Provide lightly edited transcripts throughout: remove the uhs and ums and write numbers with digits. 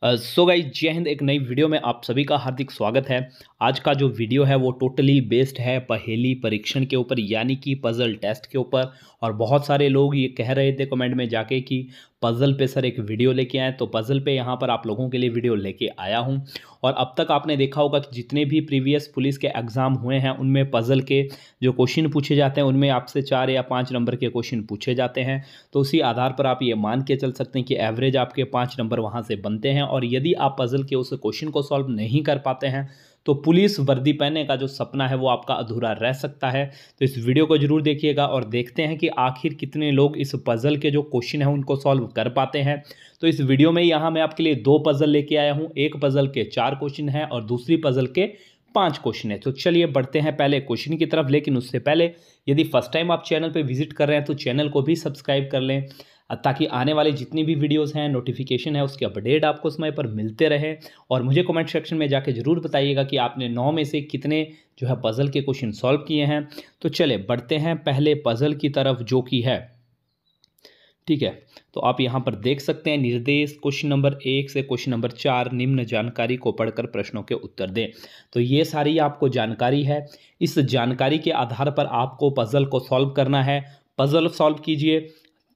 So guys, जय हिंद। एक नई वीडियो में आप सभी का हार्दिक स्वागत है। आज का जो वीडियो है वो टोटली बेस्ड है पहेली परीक्षण के ऊपर, यानी कि पजल टेस्ट के ऊपर। और बहुत सारे लोग ये कह रहे थे कमेंट में जाके कि पजल पे सर एक वीडियो लेके आए, तो पजल पे यहाँ पर आप लोगों के लिए वीडियो लेके आया हूँ। और अब तक आपने देखा होगा कि जितने भी प्रीवियस पुलिस के एग्ज़ाम हुए हैं उनमें पजल के जो क्वेश्चन पूछे जाते हैं उनमें आपसे 4 या 5 नंबर के क्वेश्चन पूछे जाते हैं। तो उसी आधार पर आप ये मान के चल सकते हैं कि एवरेज आपके 5 नंबर वहाँ से बनते हैं। और यदि आप पजल के उस क्वेश्चन को सॉल्व नहीं कर पाते हैं तो पुलिस वर्दी पहनने का जो सपना है वो आपका अधूरा रह सकता है। तो इस वीडियो को जरूर देखिएगा और देखते हैं कि आखिर कितने लोग इस पजल के जो क्वेश्चन है उनको सॉल्व कर पाते हैं। तो इस वीडियो में यहाँ मैं आपके लिए 2 पजल लेके आया हूँ। एक पजल के 4 क्वेश्चन हैं और दूसरी पजल के 5 क्वेश्चन है। तो चलिए बढ़ते हैं पहले क्वेश्चन की तरफ। लेकिन उससे पहले यदि फर्स्ट टाइम आप चैनल पर विजिट कर रहे हैं तो चैनल को भी सब्सक्राइब कर लें, ताकि आने वाली जितनी भी वीडियोस हैं, नोटिफिकेशन है, उसके अपडेट आपको समय पर मिलते रहे। और मुझे कमेंट सेक्शन में जाके जरूर बताइएगा कि आपने 9 में से कितने जो है पजल के क्वेश्चन सॉल्व किए हैं। तो चले बढ़ते हैं पहले पजल की तरफ, जो कि है, ठीक है। तो आप यहाँ पर देख सकते हैं निर्देश क्वेश्चन नंबर 1 से क्वेश्चन नंबर 4, निम्न जानकारी को पढ़कर प्रश्नों के उत्तर दें। तो ये सारी आपको जानकारी है। इस जानकारी के आधार पर आपको पजल को सॉल्व करना है। पजल सॉल्व कीजिए,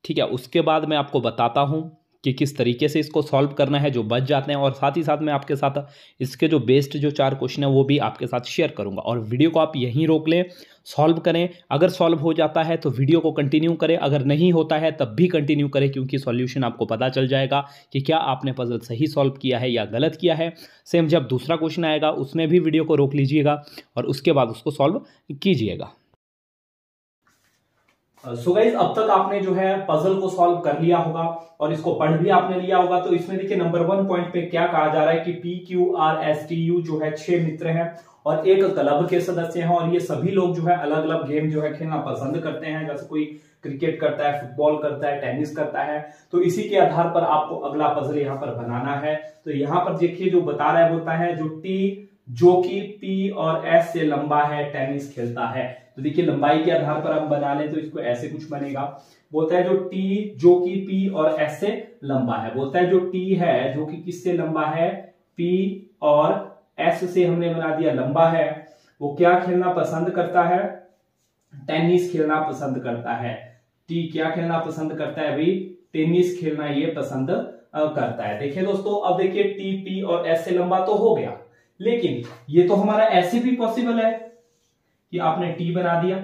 ठीक है। उसके बाद मैं आपको बताता हूँ कि किस तरीके से इसको सॉल्व करना है जो बच जाते हैं। और साथ ही साथ मैं आपके साथ इसके जो बेस्ड जो 4 क्वेश्चन है वो भी आपके साथ शेयर करूंगा। और वीडियो को आप यहीं रोक लें, सॉल्व करें। अगर सॉल्व हो जाता है तो वीडियो को कंटिन्यू करें, अगर नहीं होता है तब भी कंटिन्यू करें, क्योंकि सॉल्यूशन आपको पता चल जाएगा कि क्या आपने पजल सही सॉल्व किया है या गलत किया है। सेम जब दूसरा क्वेश्चन आएगा उसमें भी वीडियो को रोक लीजिएगा और उसके बाद उसको सॉल्व कीजिएगा। सो गाइस, अब तक आपने जो है पजल को सॉल्व कर लिया होगा और इसको पढ़ भी आपने लिया होगा। तो इसमें देखिए नंबर 1 पॉइंट पे क्या कहा जा रहा है कि PQRSTU जो है 6 मित्र हैं और एक क्लब के सदस्य हैं। और ये सभी लोग जो है अलग अलग गेम जो है खेलना पसंद करते हैं। जैसे कोई क्रिकेट करता है, फुटबॉल करता है, टेनिस करता है। तो इसी के आधार पर आपको अगला पजल यहाँ पर बनाना है। तो यहाँ पर देखिए जो बता रहा है बोलता है जो T जो कि P और S से लंबा है टेनिस खेलता है। तो देखिए लंबाई के आधार पर हम बना लें तो इसको ऐसे कुछ बनेगा। बोलता है जो T जो कि P और S से लंबा है। बोलता है जो T है जो कि किससे लंबा है, P और S से हमने बना दिया लंबा है, वो क्या खेलना पसंद करता है, टेनिस खेलना पसंद करता है। T क्या खेलना पसंद करता है भाई, टेनिस खेलना ये पसंद करता है। देखिए दोस्तों, अब देखिए T P और S से लंबा तो हो गया, लेकिन ये तो हमारा ऐसे भी पॉसिबल है कि आपने टी बना दिया,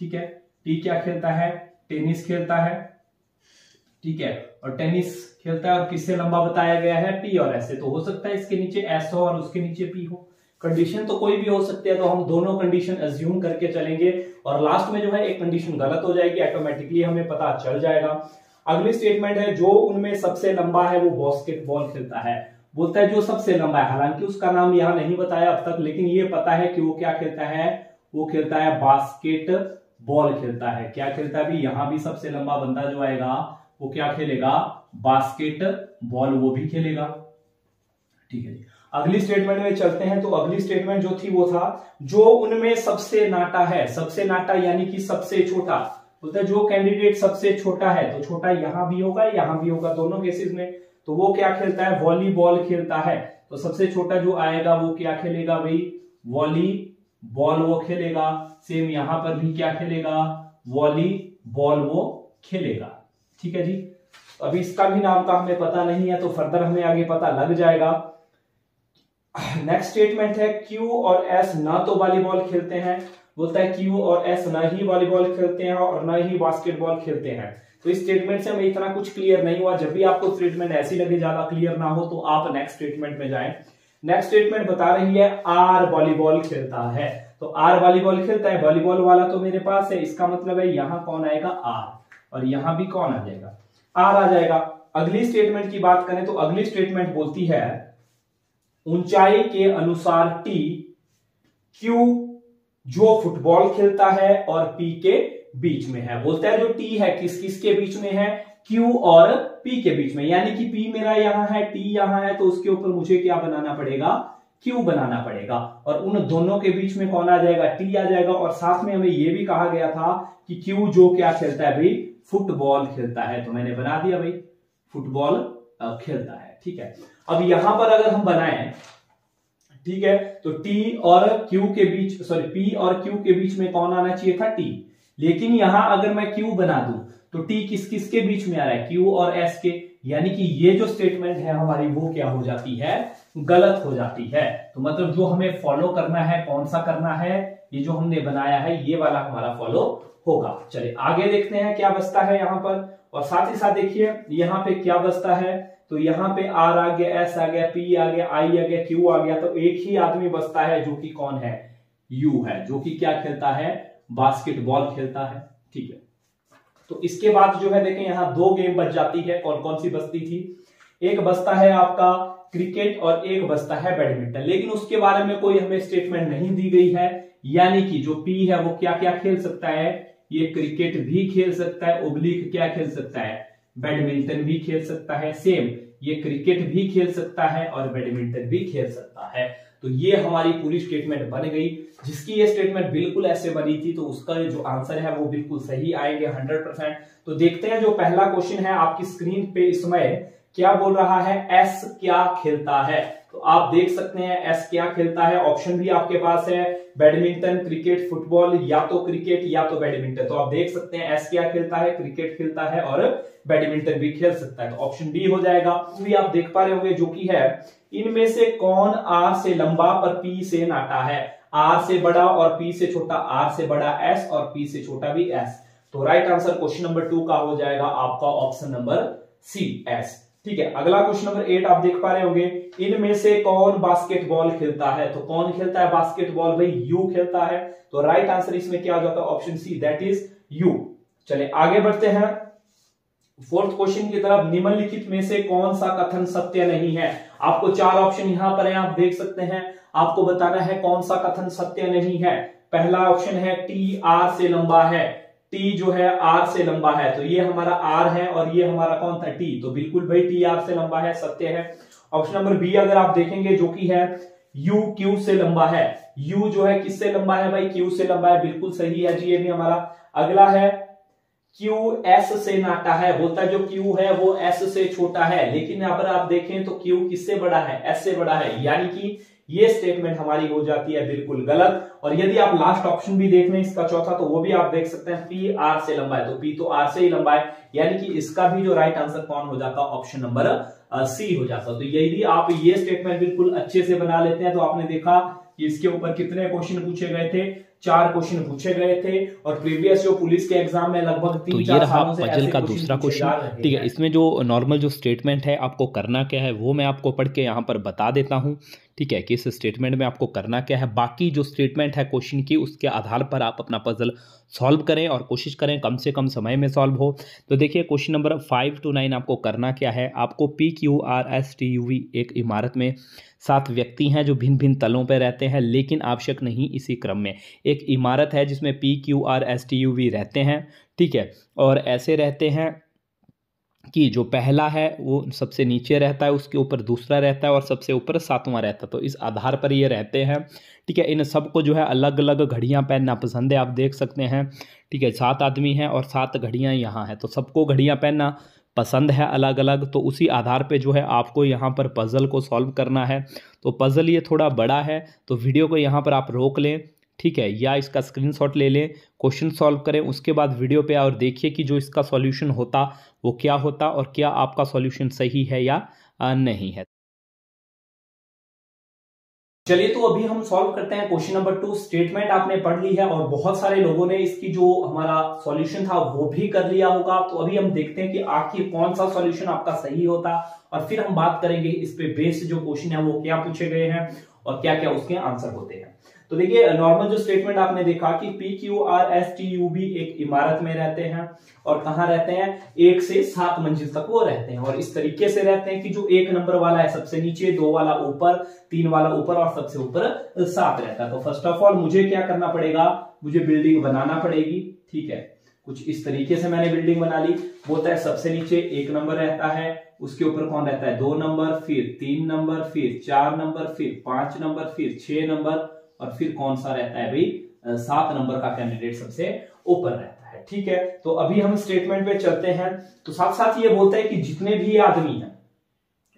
ठीक है। टी क्या खेलता है, टेनिस खेलता है, ठीक है। और टेनिस खेलता है और किससे लंबा बताया गया है, पी और एस से। तो हो सकता है इसके नीचे एस हो और उसके नीचे पी हो। कंडीशन तो कोई भी हो सकती है, तो हम दोनों कंडीशन अज्यूम करके चलेंगे और लास्ट में जो है एक कंडीशन गलत हो जाएगी, ऑटोमेटिकली हमें पता चल जाएगा। अगली स्टेटमेंट है जो उनमें सबसे लंबा है वो बास्केटबॉल खेलता है। बोलता है जो सबसे लंबा है, हालांकि उसका नाम यहां नहीं बताया अब तक, लेकिन ये पता है कि वो क्या खेलता है, वो खेलता है बास्केट बॉल खेलता है। क्या खेलता है भी, यहां भी सबसे लंबा बंदा जो आएगा वो क्या खेलेगा, बास्केट बॉल वो भी खेलेगा, ठीक है जी। अगली स्टेटमेंट में चलते हैं। तो अगली स्टेटमेंट जो थी वो था जो उनमें सबसे नाटा है। सबसे नाटा यानी कि सबसे छोटा। बोलता है जो कैंडिडेट सबसे छोटा है, तो छोटा यहां भी होगा यहां भी होगा दोनों केसेस में। तो वो क्या खेलता है, वॉलीबॉल खेलता है। तो सबसे छोटा जो आएगा वो क्या खेलेगा भाई, वॉलीबॉल वो खेलेगा। सेम यहां पर भी क्या खेलेगा, वॉलीबॉल वो खेलेगा, ठीक है जी। अभी इसका भी नाम का हमें पता नहीं है, तो फर्दर हमें आगे पता लग जाएगा। नेक्स्ट स्टेटमेंट है Q और S ना तो वॉलीबॉल खेलते हैं। बोलता है Q और S ना ही वॉलीबॉल खेलते हैं और ना ही बास्केटबॉल खेलते हैं। तो इस स्टेटमेंट से हमें इतना कुछ क्लियर नहीं हुआ। जब भी आपको स्टेटमेंट ऐसी लगे ज्यादा क्लियर ना हो तो आप नेक्स्ट स्टेटमेंट में जाएं। नेक्स्ट स्टेटमेंट बता रही है R वॉलीबॉल खेलता है। तो R वॉलीबॉल खेलता है, वॉलीबॉल वाला तो मेरे पास है, इसका मतलब है यहां कौन आएगा, R, और यहां भी कौन आ जाएगा, R आ जाएगा। अगली स्टेटमेंट की बात करें तो अगली स्टेटमेंट बोलती है ऊंचाई के अनुसार T Q जो फुटबॉल खेलता है और P के बीच में है। बोलता है जो T है किस किस के बीच में है, Q और P के बीच में। यानी कि P मेरा यहां है, T यहां है, तो उसके ऊपर मुझे क्या बनाना पड़ेगा, Q बनाना पड़ेगा। और उन दोनों के बीच में कौन आ जाएगा, T आ जाएगा। और साथ में हमें यह भी कहा गया था कि Q जो क्या खेलता है भाई, फुटबॉल खेलता है। तो मैंने बना दिया भाई, फुटबॉल खेलता है। ठीक है। अब यहां पर अगर हम बनाएं, ठीक है, तो T और Q के बीच, सॉरी P और Q के बीच में कौन आना चाहिए था? T। लेकिन यहां अगर मैं Q बना दूं तो T किस किस के बीच में आ रहा है? Q और S के। यानी कि ये जो स्टेटमेंट है हमारी वो क्या हो जाती है? गलत हो जाती है। तो मतलब जो हमें फॉलो करना है, कौन सा करना है? ये जो हमने बनाया है ये वाला हमारा फॉलो होगा। चलिए आगे देखते हैं क्या बचता है यहां पर। और साथ ही साथ देखिए यहां पे क्या बचता है, तो यहां पे R आ गया, S आ गया, P आ गया, I आ गया, Q आ गया। तो एक ही आदमी बचता है जो कि कौन है? U है, जो कि क्या खेलता है? बास्केटबॉल खेलता है। ठीक है, तो इसके बाद जो है देखें यहां 2 गेम बच जाती है। कौन कौन सी बचती थी? एक बचता है आपका क्रिकेट और एक बचता है बैडमिंटन। लेकिन उसके बारे में कोई हमें स्टेटमेंट नहीं दी गई है। यानी कि जो P है वो क्या क्या खेल सकता है? ये क्रिकेट भी खेल सकता है, ओब्लिक क्या खेल सकता है? बैडमिंटन भी खेल सकता है। सेम ये क्रिकेट भी खेल सकता है और बैडमिंटन भी खेल सकता है। तो ये हमारी पूरी स्टेटमेंट बन गई। जिसकी ये स्टेटमेंट बिल्कुल ऐसे बनी थी तो उसका जो आंसर है वो बिल्कुल सही आएंगे 100%। तो देखते हैं जो पहला क्वेश्चन है आपकी स्क्रीन पे इस समय क्या बोल रहा है? एस क्या खेलता है? तो आप देख सकते हैं एस क्या खेलता है। ऑप्शन भी आपके पास है, बैडमिंटन, क्रिकेट, फुटबॉल, या तो क्रिकेट या तो बैडमिंटन। तो आप देख सकते हैं एस क्या खेलता है? क्रिकेट खेलता है और बैडमिंटन भी खेल सकता है। तो ऑप्शन डी हो जाएगा। भी आप देख पा रहे होंगे जो कि है, इनमें से कौन आर से लंबा पर पी से नाटा है? आर से बड़ा और पी से छोटा, आर से बड़ा एस और पी से छोटा भी एस। तो राइट आंसर क्वेश्चन नंबर 2 का हो जाएगा आपका ऑप्शन नंबर सी, एस। ठीक है, अगला क्वेश्चन नंबर 8 आप देख पा रहे होंगे, इनमें से कौन बास्केटबॉल खेलता है? तो कौन खेलता है बास्केटबॉल? भाई यू खेलता है। तो राइट आंसर इसमें क्या हो जाता है? Option C, that is you. चले आगे बढ़ते हैं 4th क्वेश्चन की तरफ। निम्नलिखित में से कौन सा कथन सत्य नहीं है? आपको 4 ऑप्शन यहां पर है, आप देख सकते हैं। आपको बताना है कौन सा कथन सत्य नहीं है। पहला ऑप्शन है टी आर से लंबा है। टी जो है आर से लंबा है, तो ये हमारा आर है और ये हमारा कौन था? टी। तो बिल्कुल भाई टी आर से लंबा है, सत्य है। ऑप्शन नंबर बी अगर आप देखेंगे जो कि है यू क्यू से लंबा है। यू जो है किससे लंबा है? भाई क्यू से लंबा है, बिल्कुल सही है जी ये भी हमारा। अगला है क्यू एस से नाटा है। बोलता है जो क्यू है वो एस से छोटा है, लेकिन अगर आप देखें तो क्यू किससे बड़ा है? एस से बड़ा है। यानी कि ये स्टेटमेंट हमारी हो जाती है बिल्कुल गलत। और यदि आप लास्ट ऑप्शन भी देख लें इसका चौथा, तो वो भी आप देख सकते हैं पी आर से लंबा है। तो पी तो आर से ही लंबा है, यानी कि इसका भी जो राइट आंसर कौन हो जाता? ऑप्शन नंबर सी हो जाता। तो यदि आप ये स्टेटमेंट बिल्कुल अच्छे से बना लेते हैं तो आपने देखा कि इसके ऊपर कितने क्वेश्चन पूछे गए थे? 4 क्वेश्चन पूछे गए थे। और प्रीवियस जो पुलिस के एग्जाम में लगभग 3-4 सालों से पजल का दूसरा क्वेश्चन। ठीक है, इसमें जो नॉर्मल जो स्टेटमेंट है आपको करना क्या है वो मैं आपको पढ़ के यहाँ पर बता देता हूँ। ठीक है, कि इस स्टेटमेंट में आपको करना क्या है। बाकी जो स्टेटमेंट है क्वेश्चन की उसके आधार पर आप अपना पजल सॉल्व करें और कोशिश करें कम से कम समय में सॉल्व हो। तो देखिए क्वेश्चन नंबर 5 to 9 आपको करना क्या है। आपको PQRSTUV एक इमारत में 7 व्यक्ति हैं जो भिन्न भिन्न तलों पर रहते हैं, लेकिन आवश्यक नहीं इसी क्रम में। एक इमारत है जिसमें PQRSTUV रहते हैं। ठीक है, और ऐसे रहते हैं कि जो पहला है वो सबसे नीचे रहता है, उसके ऊपर दूसरा रहता है और सबसे ऊपर 7वां रहता है। तो इस आधार पर ये रहते हैं। ठीक है, इन सबको जो है अलग अलग घड़ियां पहनना पसंद है, आप देख सकते हैं। ठीक है, 7 आदमी हैं और 7 घड़ियां यहाँ हैं, तो सबको घड़ियां पहनना पसंद है अलग अलग। तो उसी आधार पे जो है आपको यहाँ पर पज़ल को सॉल्व करना है। तो पज़ल ये थोड़ा बड़ा है, तो वीडियो को यहाँ पर आप रोक लें। ठीक है, या इसका स्क्रीनशॉट ले लें, क्वेश्चन सॉल्व करें, उसके बाद वीडियो पे और देखिए कि जो इसका सॉल्यूशन होता वो क्या होता और क्या आपका सॉल्यूशन सही है या नहीं है। चलिए तो अभी हम सॉल्व करते हैं क्वेश्चन नंबर 2। स्टेटमेंट आपने पढ़ ली है और बहुत सारे लोगों ने इसकी जो हमारा सॉल्यूशन था वो भी कर लिया होगा। तो अभी हम देखते हैं कि आखिर कौन सा सॉल्यूशन आपका सही होता और फिर हम बात करेंगे इस पे बेस्ड जो क्वेश्चन है वो क्या पूछे गए हैं और क्या क्या उसके आंसर होते हैं। तो देखिए नॉर्मल जो स्टेटमेंट आपने देखा कि PQRSTUV एक इमारत में रहते हैं और कहां रहते हैं? 1 से 7 मंजिल तक वो रहते हैं और इस तरीके से रहते हैं कि जो 1 नंबर वाला है सबसे नीचे, 2 वाला ऊपर, 3 वाला ऊपर और सबसे ऊपर 7 रहता है। तो फर्स्ट ऑफ ऑल मुझे क्या करना पड़ेगा? मुझे बिल्डिंग बनाना पड़ेगी। ठीक है, कुछ इस तरीके से मैंने बिल्डिंग बना ली। बोलता है सबसे नीचे 1 नंबर रहता है, उसके ऊपर कौन रहता है? 2 नंबर, फिर 3 नंबर, फिर 4 नंबर, फिर 5 नंबर, फिर 6 नंबर और फिर कौन सा रहता है भाई? 7 नंबर का कैंडिडेट सबसे ऊपर रहता है। ठीक है, तो अभी हम स्टेटमेंट पे चलते हैं। तो साथ साथ ये बोलता है कि जितने भी आदमी हैं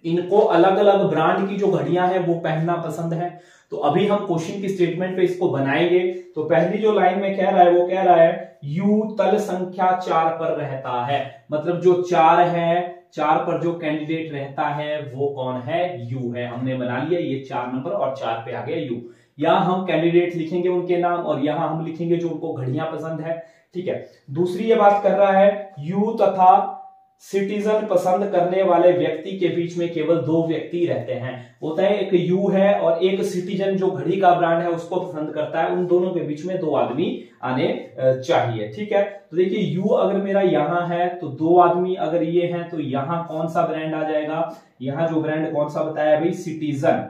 इनको अलग अलग ब्रांड की जो घड़ियां हैं वो पहनना पसंद है। तो अभी हम क्वेश्चन की स्टेटमेंट पे इसको बनाएंगे। तो पहली जो लाइन में कह रहा है वो कह रहा है यू तल संख्या 4 पर रहता है। मतलब जो 4 है, 4 पर जो कैंडिडेट रहता है वो कौन है? यू है। हमने बना लिया ये 4 नंबर और 4 पे आ गया यू। यहां हम कैंडिडेट लिखेंगे उनके नाम और यहां हम लिखेंगे जो उनको घड़ियां पसंद है। ठीक है। दूसरी ये बात कर रहा है यू तथा सिटीजन पसंद करने वाले व्यक्ति के बीच में केवल 2 व्यक्ति रहते हैं। होता है एक यू है और एक सिटीजन जो घड़ी का ब्रांड है उसको पसंद करता है। उन दोनों के बीच में 2 आदमी आने चाहिए। ठीक है। तो देखिए यू अगर मेरा यहां है तो 2 आदमी अगर ये हैं तो यहां कौन सा ब्रांड आ जाएगा? यहां जो ब्रांड कौन सा बताया भाई? सिटीजन।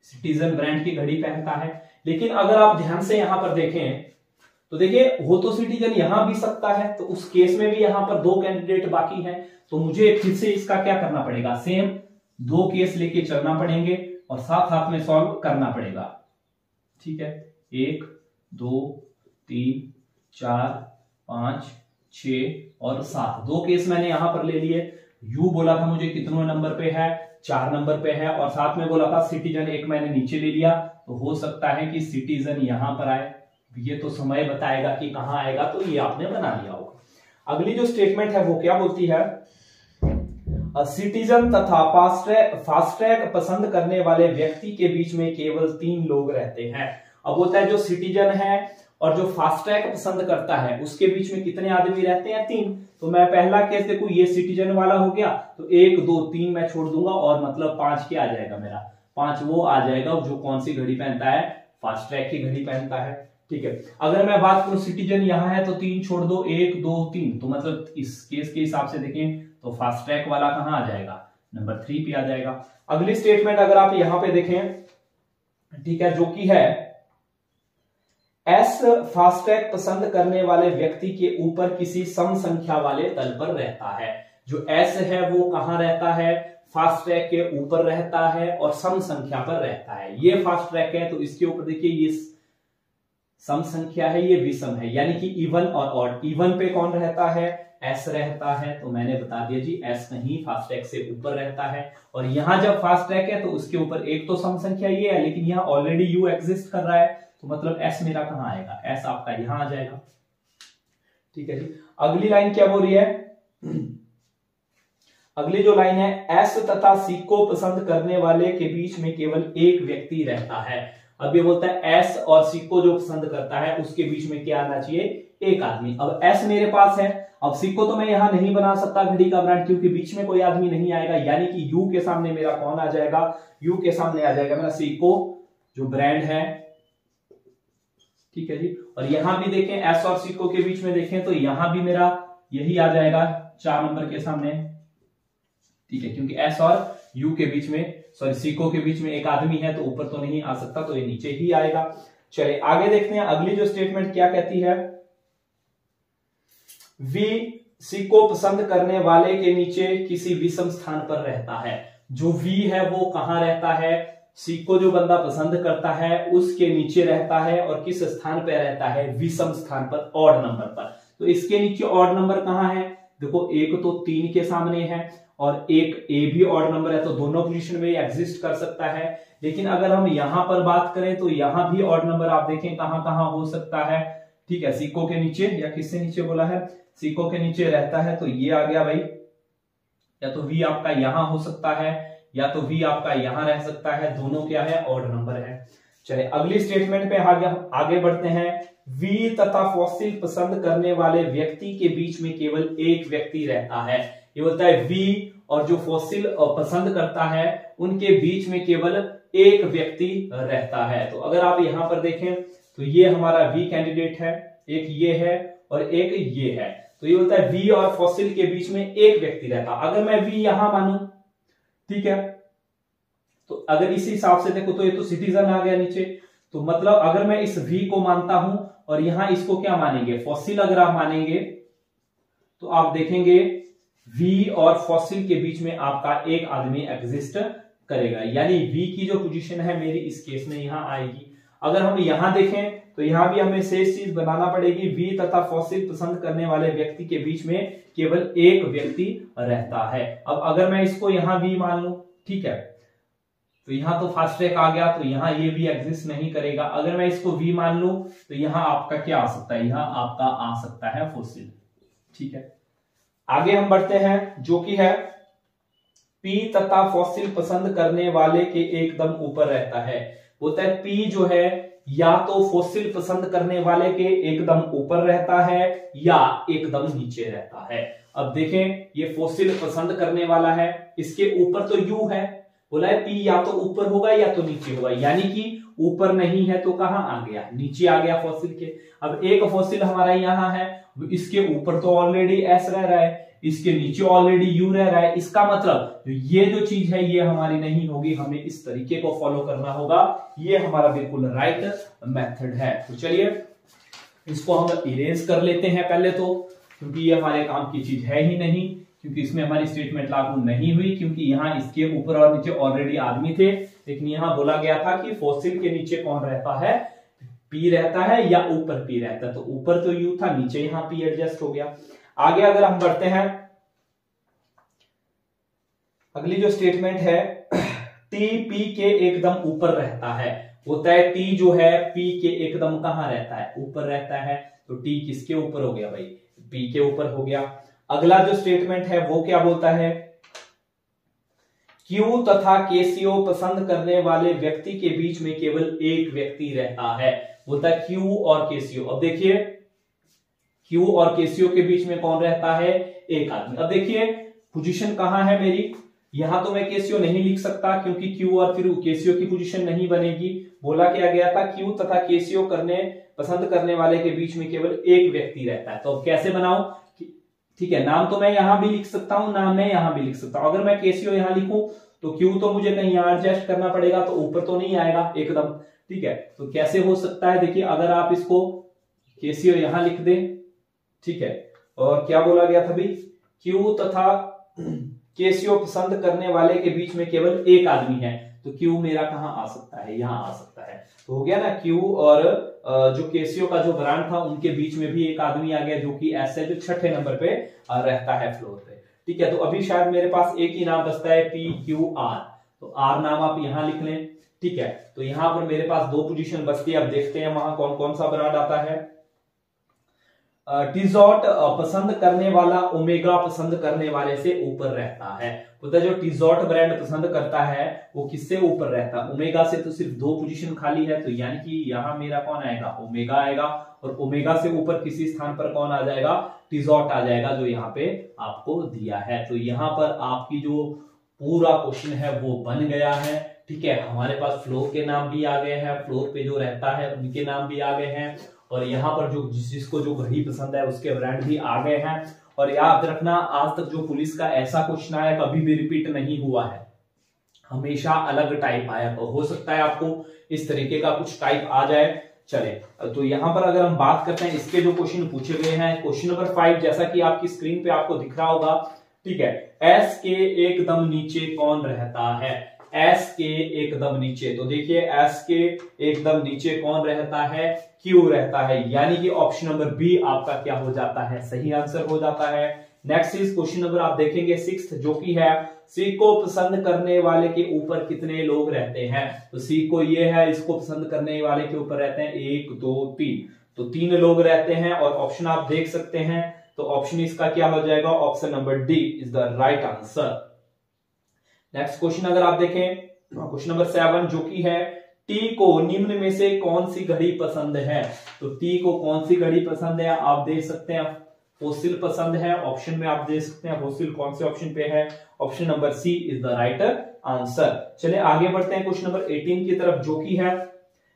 सिटीजन ब्रांड की घड़ी पहनता है। लेकिन अगर आप ध्यान से यहां पर देखें तो देखिए हो तो सिटीजन यहां भी सकता है, तो उस केस में भी यहां पर 2 कैंडिडेट बाकी हैं। तो मुझे फिर से इसका क्या करना पड़ेगा? सेम 2 केस लेके चलना पड़ेंगे और साथ साथ में सॉल्व करना पड़ेगा। ठीक है। 1 2 3 4 5 6 और 7 2 केस मैंने यहां पर ले लिए। यू बोला था मुझे कितने नंबर पे है? 4 नंबर पे है। और साथ में बोला था सिटीजन, एक मैंने नीचे ले लिया। तो हो सकता है कि सिटीजन यहां पर आए। ये तो समय बताएगा कि कहां आएगा, तो ये आपने बना लिया होगा। अगली जो स्टेटमेंट है वो क्या बोलती है? सिटीजन तथा फास्टैग पसंद करने वाले व्यक्ति के बीच में केवल 3 लोग रहते हैं। अब होता है जो सिटीजन है और जो फास्टैग पसंद करता है उसके बीच में कितने आदमी रहते हैं? 3। तो मैं पहला केस देखो ये सिटीजन वाला हो गया, तो 1 2 3 मैं छोड़ दूंगा और मतलब 5 क्या आ जाएगा मेरा? 5 वो आ जाएगा जो कौन सी घड़ी पहनता है? फास्टैग की घड़ी पहनता है। ठीक है। अगर मैं बात करूं सिटीजन यहां है तो 3 छोड़ दो, 1 2 3, तो मतलब इस केस के हिसाब से देखें तो फास्टैग वाला कहां आ जाएगा? नंबर 3 पे आ जाएगा। अगली स्टेटमेंट अगर आप यहां पे देखें, ठीक है, जो कि है एस फास्टैग पसंद करने वाले व्यक्ति के ऊपर किसी सम संख्या वाले तल पर रहता है। जो एस है वो कहां रहता है? फास्टैग के ऊपर रहता है और सम संख्या पर रहता है। ये फास्टैग है तो इसके ऊपर देखिए ये सम संख्या है, ये विषम है, यानी कि इवन और ऑड। इवन पे कौन रहता है? एस रहता है। तो मैंने बता दिया जी एस कहीं फास्टैग से ऊपर रहता है। और यहां जब फास्टैग है तो उसके ऊपर एक तो सम संख्या ये है, लेकिन यहां ऑलरेडी यू एग्जिस्ट कर रहा है, तो मतलब एस मेरा कहां आएगा? एस आपका यहां आ जाएगा। ठीक है जी। अगली लाइन क्या बोल रही है? अगली जो लाइन है एस तथा सी को पसंद करने वाले के बीच में केवल एक व्यक्ति रहता है। अब ये बोलता है एस और सी को जो पसंद करता है उसके बीच में क्या आना चाहिए? एक आदमी। अब एस मेरे पास है, अब सी को तो मैं यहां नहीं बना सकता घड़ी का ब्रांड, क्योंकि बीच में कोई आदमी नहीं आएगा, यानी कि यू के सामने मेरा कौन आ जाएगा? यू के सामने आ जाएगा मेरा सी को जो ब्रांड है। ठीक है जी। और यहां भी देखें एस और सी को के बीच में देखें तो यहां भी मेरा यही आ जाएगा 4 नंबर के सामने। ठीक है, क्योंकि एस और यू के बीच में, सॉरी सीको के बीच में एक आदमी है तो ऊपर तो नहीं आ सकता, तो ये नीचे ही आएगा। चलिए आगे देखते हैं अगली जो स्टेटमेंट क्या कहती है। वी सी को पसंद करने वाले के नीचे किसी विषम स्थान पर रहता है। जो वी है वो कहां रहता है? सी को जो बंदा पसंद करता है उसके नीचे रहता है। और किस स्थान पर रहता है? विषम स्थान पर, ऑड नंबर पर। तो इसके नीचे ऑड नंबर कहां है? देखो एक तो 3 के सामने है और एक ए भी ऑड नंबर है, तो दोनों पोजीशन में एग्जिस्ट कर सकता है। लेकिन अगर हम यहां पर बात करें तो यहां भी ऑड नंबर आप देखें कहां कहां हो सकता है। ठीक है, सीको के नीचे, या किससे नीचे बोला है? सीको के नीचे रहता है, तो ये आ गया भाई। या तो वी आपका यहां हो सकता है या तो वी आपका यहां रह सकता है, दोनों क्या है? ऑड नंबर है। चलिए अगली स्टेटमेंट पे आगे बढ़ते हैं। वी तथा फॉसिल पसंद करने वाले व्यक्ति के बीच में केवल एक व्यक्ति रहता है। ये बोलता है वी और जो फॉसिल पसंद करता है उनके बीच में केवल एक व्यक्ति रहता है। तो अगर आप यहां पर देखें तो ये हमारा वी कैंडिडेट है, एक ये है और एक ये है। तो ये बोलता है वी और फॉसिल के बीच में एक व्यक्ति रहता। अगर मैं वी यहां मानूं, ठीक है, तो अगर इस हिसाब से देखो तो ये तो सिटीजन आ गया नीचे। तो मतलब अगर मैं इस वी को मानता हूं और यहां इसको क्या मानेंगे? फॉसिल अगर आप मानेंगे तो आप देखेंगे वी और फॉसिल के बीच में आपका एक आदमी एग्जिस्ट करेगा, यानी वी की जो पोजीशन है मेरी इस केस में यहां आएगी। अगर हम यहां देखें तो यहाँ भी हमें शेष चीज बनाना पड़ेगी, वी तथा फॉसिल पसंद करने वाले व्यक्ति के बीच में केवल एक व्यक्ति रहता है। अब अगर मैं इसको यहाँ वी मान लूं, ठीक है, तो यहाँ तो फास्ट ट्रैक आ गया, तो यहाँ ये भी एग्जिस्ट नहीं करेगा। अगर मैं इसको वी मान लूं तो यहाँ आपका क्या आ सकता है, यहाँ आपका आ सकता है फॉसिल। ठीक है, आगे हम बढ़ते हैं, जो कि है पी तथा फॉसिल पसंद करने वाले के एकदम ऊपर रहता है। बोलता है पी जो है या तो फॉसिल पसंद करने वाले के एकदम ऊपर रहता है या एकदम नीचे रहता है। अब देखें, ये फॉसिल पसंद करने वाला है, इसके ऊपर तो यू है, बोला है पी या तो ऊपर होगा या तो नीचे होगा, यानी कि ऊपर नहीं है तो कहां आ गया, नीचे आ गया फॉसिल के। अब एक फॉसिल हमारा यहां है, इसके ऊपर तो ऑलरेडी एस रह रहा है, इसके नीचे ऑलरेडी यू रह रहा है, इसका मतलब ये जो चीज है ये हमारी नहीं होगी, हमें इस तरीके को फॉलो करना होगा। ये हमारा बिल्कुल राइट मेथड है। तो चलिए इसको हम इरेज कर लेते हैं पहले तो, क्योंकि ये हमारे काम की चीज है ही नहीं, क्योंकि इसमें हमारी स्टेटमेंट लागू नहीं हुई, क्योंकि यहाँ इसके ऊपर और नीचे ऑलरेडी आदमी थे। लेकिन यहाँ बोला गया था कि फॉसिल के नीचे कौन रहता है, पी रहता है या ऊपर पी रहता है, तो ऊपर तो यू था, नीचे यहाँ पी एडजस्ट हो गया। आगे अगर हम बढ़ते हैं, अगली जो स्टेटमेंट है, टी पी के एकदम ऊपर रहता है। होता है टी जो है पी के एकदम कहां रहता है, ऊपर रहता है, तो टी किसके ऊपर हो गया भाई, पी के ऊपर हो गया। अगला जो स्टेटमेंट है वो क्या बोलता है, क्यू तथा केसीओ पसंद करने वाले व्यक्ति के बीच में केवल एक व्यक्ति रहता है। बोलता है क्यू और केसीओ। अब देखिए क्यू और केसीओ के बीच में कौन रहता है, एक आदमी। अब देखिए पोजीशन कहां है मेरी, यहां तो मैं केसीओ नहीं लिख सकता क्योंकि क्यू और फिर केसीओ की पोजीशन नहीं बनेगी। बोला क्या गया था, क्यू तथा केसीओ पसंद करने वाले के बीच में केवल एक व्यक्ति रहता है। तो अब कैसे बनाऊं, ठीक है, नाम तो मैं यहां भी लिख सकता हूं, नाम मैं यहां भी लिख सकता हूं। अगर मैं केसीओ यहां लिखूं तो क्यू तो मुझे कहीं यहां एडजस्ट करना पड़ेगा, तो ऊपर तो नहीं आएगा एकदम। ठीक है, तो कैसे हो सकता है, देखिए अगर आप इसको केसीओ यहां लिख दें, ठीक है, और क्या बोला गया था भाई, क्यू तथा केसीओ पसंद करने वाले के बीच में केवल एक आदमी है, तो क्यू मेरा कहां आ सकता है, यहां आ सकता है। तो हो गया ना, क्यू और जो केसीओ का जो ब्रांड था उनके बीच में भी एक आदमी आ गया, जो कि ऐसे जो छठे नंबर पे रहता है फ्लोर पे। ठीक है, तो अभी शायद मेरे पास एक ही नाम बचता है, पी क्यू आर, तो आर नाम आप यहां लिख लें। ठीक है, तो यहां पर मेरे पास दो पोजीशन बचती है। अब देखते हैं वहां कौन कौन सा ब्रांड आता है। टिजॉट पसंद करने वाला ओमेगा पसंद करने वाले से ऊपर रहता है। पता है जो टिजॉट ब्रांड पसंद करता है वो किससे ऊपर रहता है, ओमेगा से। तो सिर्फ दो पोजीशन खाली है, तो यानी कि यहां मेरा कौन आएगा, ओमेगा आएगा, और ओमेगा से ऊपर किसी स्थान पर कौन आ जाएगा, टिजॉट आ जाएगा, जो यहाँ पे आपको दिया है। तो यहाँ पर आपकी जो पूरा क्वेश्चन है वो बन गया है। ठीक है, हमारे पास फ्लोर के नाम भी आ गए हैं, फ्लोर पे जो रहता है उनके नाम भी आ गए हैं, और यहाँ पर जो जिसको जो घड़ी पसंद है उसके ब्रांड भी आ गए हैं। और याद रखना, आज तक जो पुलिस का ऐसा क्वेश्चन आया कभी भी रिपीट नहीं हुआ है, हमेशा अलग टाइप आया। तो हो सकता है आपको इस तरीके का कुछ टाइप आ जाए। चले, तो यहाँ पर अगर हम बात करते हैं इसके जो क्वेश्चन पूछे गए हैं, क्वेश्चन नंबर 5 जैसा कि आपकी स्क्रीन पे आपको दिख रहा होगा। ठीक है, एस के एकदम नीचे कौन रहता है, एस के एकदम नीचे। तो देखिए एस के एकदम नीचे कौन रहता है, क्यू रहता है, यानी कि ऑप्शन नंबर बी आपका क्या हो जाता है, सही आंसर हो जाता है। नेक्स्ट इज क्वेश्चन नंबर आप देखेंगे 6, जो कि है सी को पसंद करने वाले के ऊपर कितने लोग रहते हैं। तो सी को ये है, इसको पसंद करने वाले के ऊपर रहते हैं 1 2 3, तो 3 लोग रहते हैं। और ऑप्शन आप देख सकते हैं, तो ऑप्शन इसका क्या हो जाएगा, option number D is the right answer. Next question अगर आप देखें, क्वेश्चन नंबर 7, जो कि है टी को निम्न में से कौन सी घड़ी पसंद है। तो टी को कौन सी घड़ी पसंद है, आप देख सकते हैं फॉसिल पसंद है, ऑप्शन में आप देख सकते हैं फॉसिल कौन से ऑप्शन पे है, option number C is the right answer. चलिए आगे बढ़ते हैं क्वेश्चन नंबर 18 की तरफ, जो कि है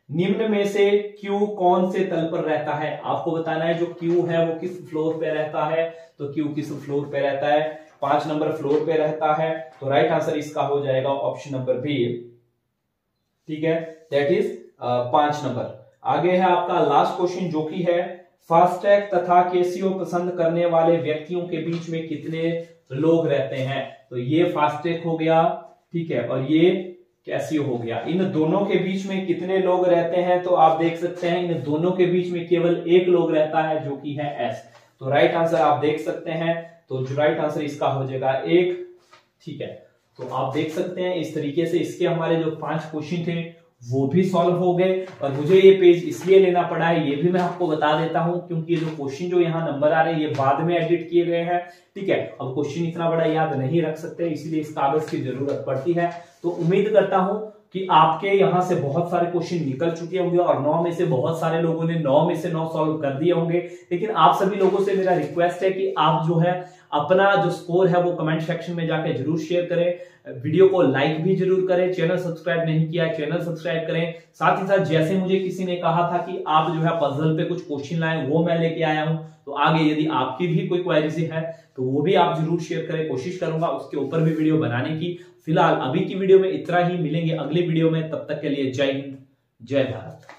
निम्न में से क्यू कौन से तल पर रहता है। आपको बताना है जो क्यू है वो किस फ्लोर पे रहता है, तो क्यू किस फ्लोर पे रहता है, 5 नंबर फ्लोर पे रहता है। तो राइट आंसर इसका हो जाएगा ऑप्शन नंबर बी। ठीक है, दैट इज 5 नंबर। आगे है आपका लास्ट क्वेश्चन, जो कि है फास्टैग तथा केसीओ पसंद करने वाले व्यक्तियों के बीच में कितने लोग रहते हैं। तो ये फास्टैग हो गया, ठीक है, और ये कैसियो हो गया। इन दोनों के बीच में कितने लोग रहते हैं, तो आप देख सकते हैं इन दोनों के बीच में केवल एक लोग रहता है जो कि है एस। तो राइट आंसर आप देख सकते हैं, तो जो राइट आंसर इसका हो जाएगा 1। ठीक है, तो आप देख सकते हैं इस तरीके से इसके हमारे जो 5 क्वेश्चन थे वो भी सॉल्व हो गए। और मुझे ये पेज इसलिए लेना पड़ा है, ये भी मैं आपको बता देता हूं, क्योंकि ये जो क्वेश्चन जो यहाँ नंबर आ रहे हैं ये बाद में एडिट किए गए हैं। ठीक है, अब क्वेश्चन इतना बड़ा याद नहीं रख सकते, इसीलिए इस कागज की जरूरत पड़ती है। तो उम्मीद करता हूं कि आपके यहां से बहुत सारे क्वेश्चन निकल चुके होंगे और 9 में से बहुत सारे लोगों ने 9 में से 9 सॉल्व कर दिए होंगे। लेकिन आप सभी लोगों से मेरा रिक्वेस्ट है कि आप जो है अपना जो स्कोर है वो कमेंट सेक्शन में जाके जरूर शेयर करें, वीडियो को लाइक भी जरूर करें, चैनल सब्सक्राइब नहीं किया चैनल सब्सक्राइब करें। साथ ही साथ जैसे मुझे किसी ने कहा था कि आप जो है पजल पे कुछ क्वेश्चन लाएं, वो मैं लेके आया हूं। तो आगे यदि आपकी भी कोई क्वेरीज है तो वो भी आप जरूर शेयर करें, कोशिश करूंगा उसके ऊपर भी वीडियो बनाने की। फिलहाल अभी की वीडियो में इतना ही, मिलेंगे अगली वीडियो में, तब तक के लिए जय हिंद जय भारत।